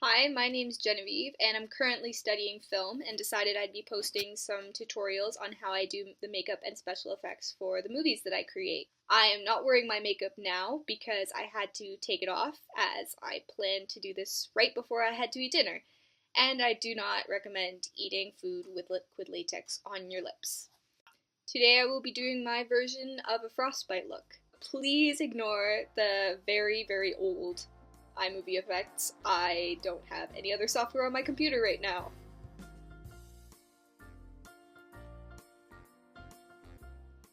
Hi, my name's Genevieve, and I'm currently studying film and decided I'd be posting some tutorials on how I do the makeup and special effects for the movies that I create. I am not wearing my makeup now because I had to take it off as I planned to do this right before I had to eat dinner, and I do not recommend eating food with liquid latex on your lips. Today I will be doing my version of a frostbite look. Please ignore the very old iMovie effects. I don't have any other software on my computer right now.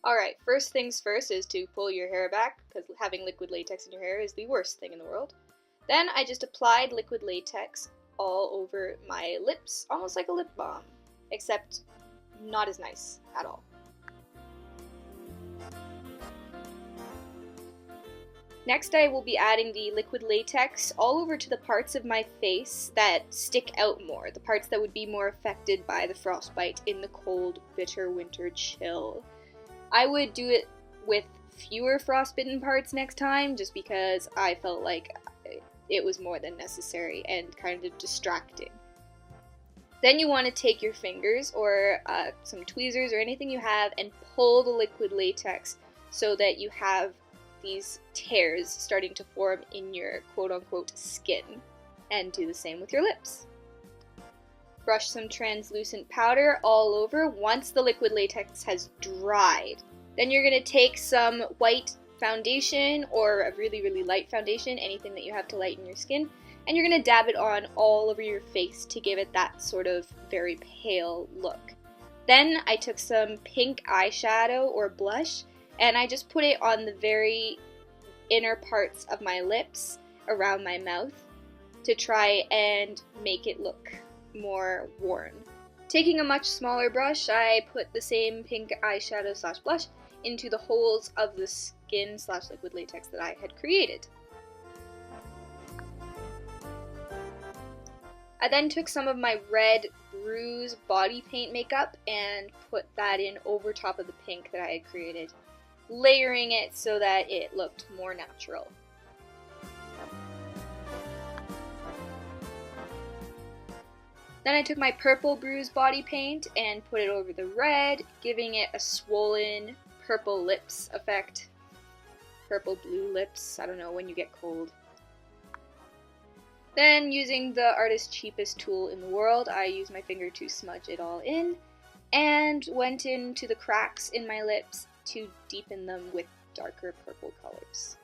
Alright, first things first is to pull your hair back, because having liquid latex in your hair is the worst thing in the world. Then I just applied liquid latex all over my lips, almost like a lip balm, except not as nice at all. Next I will be adding the liquid latex all over to the parts of my face that stick out more, the parts that would be more affected by the frostbite in the cold, bitter winter chill. I would do it with fewer frostbitten parts next time just because I felt like it was more than necessary and kind of distracting. Then you want to take your fingers or some tweezers or anything you have and pull the liquid latex so that you have these tears starting to form in your quote-unquote skin, and do the same with your lips. Brush some translucent powder all over once the liquid latex has dried. Then you're going to take some white foundation or a really light foundation, anything that you have to lighten your skin, and you're going to dab it on all over your face to give it that sort of very pale look. Then I took some pink eyeshadow or blush and I just put it on the very inner parts of my lips, around my mouth, to try and make it look more worn. Taking a much smaller brush, I put the same pink eyeshadow slash blush into the holes of the skin slash liquid latex that I had created. I then took some of my red bruise body paint makeup and put that in over top of the pink that I had created, layering it so that it looked more natural. Then I took my purple bruise body paint and put it over the red, giving it a swollen purple lips effect. Purple blue lips, I don't know, when you get cold. Then, using the artist's cheapest tool in the world, I used my finger to smudge it all in and went into the cracks in my lips to deepen them with darker purple colors.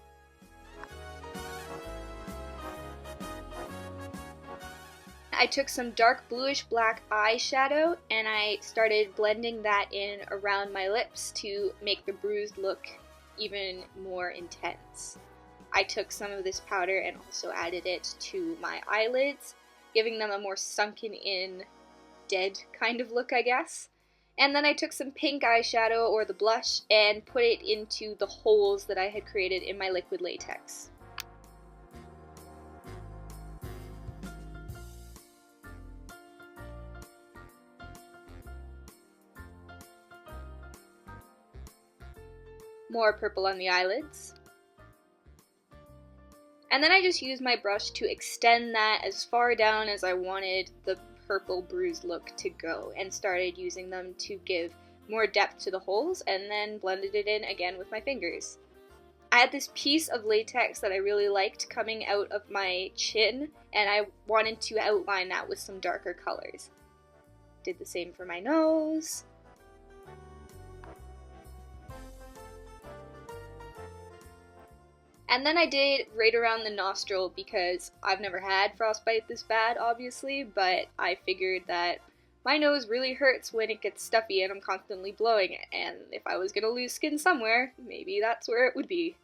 I took some dark bluish black eyeshadow and I started blending that in around my lips to make the bruised look even more intense. I took some of this powder and also added it to my eyelids, giving them a more sunken in, dead kind of look, I guess. And then I took some pink eyeshadow or the blush and put it into the holes that I had created in my liquid latex. More purple on the eyelids. And then I just used my brush to extend that as far down as I wanted the purple bruised look to go, and started using them to give more depth to the holes, and then blended it in again with my fingers. I had this piece of latex that I really liked coming out of my chin, and I wanted to outline that with some darker colors. Did the same for my nose. And then I did right around the nostril because I've never had frostbite this bad, obviously, but I figured that my nose really hurts when it gets stuffy and I'm constantly blowing it, and if I was gonna lose skin somewhere, maybe that's where it would be.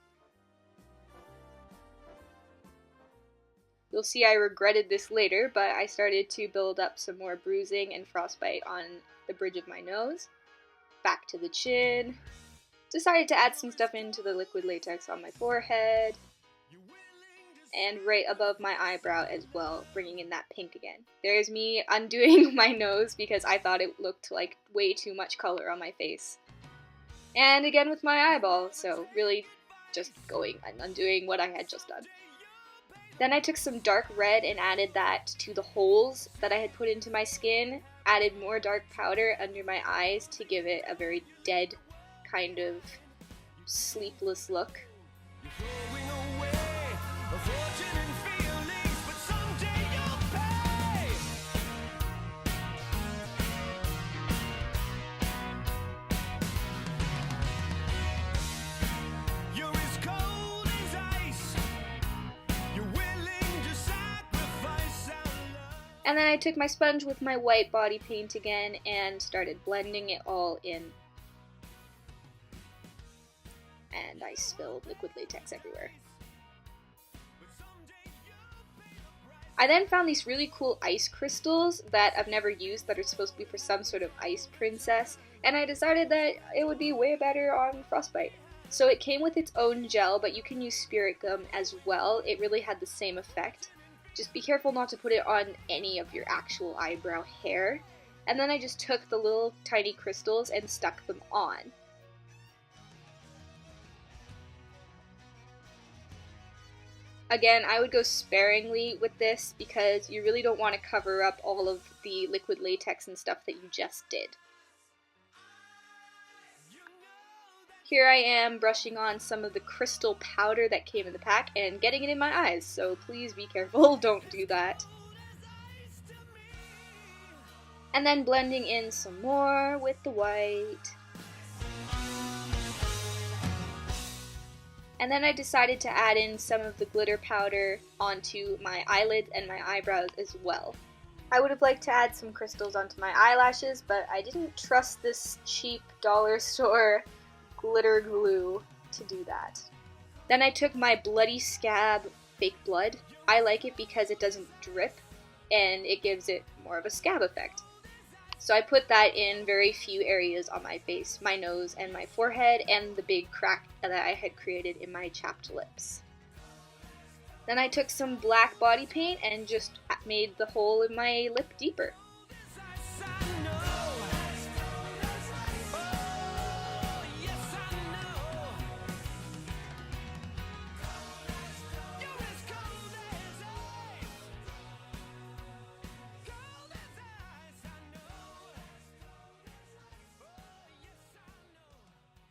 You'll see I regretted this later, but I started to build up some more bruising and frostbite on the bridge of my nose, back to the chin. Decided to add some stuff into the liquid latex on my forehead, and right above my eyebrow as well, bringing in that pink again. There's me undoing my nose because I thought it looked like way too much color on my face. And again with my eyeball, so really just going and undoing what I had just done. Then I took some dark red and added that to the holes that I had put into my skin, added more dark powder under my eyes to give it a very dead kind of sleepless look. And then I took my sponge with my white body paint again and started blending it all in. And I spilled liquid latex everywhere. I then found these really cool ice crystals that I've never used that are supposed to be for some sort of ice princess, and I decided that it would be way better on Frostbite. So it came with its own gel, but you can use spirit gum as well. It really had the same effect. Just be careful not to put it on any of your actual eyebrow hair. And then I just took the little tiny crystals and stuck them on. Again, I would go sparingly with this because you really don't want to cover up all of the liquid latex and stuff that you just did. Here I am brushing on some of the crystal powder that came in the pack and getting it in my eyes, so please be careful, don't do that. And then blending in some more with the white. And then I decided to add in some of the glitter powder onto my eyelids and my eyebrows as well. I would have liked to add some crystals onto my eyelashes, but I didn't trust this cheap dollar store glitter glue to do that. Then I took my Bloody Scab fake blood. I like it because it doesn't drip and it gives it more of a scab effect. So I put that in very few areas on my face, my nose and my forehead, and the big crack that I had created in my chapped lips. Then I took some black body paint and just made the hole in my lip deeper.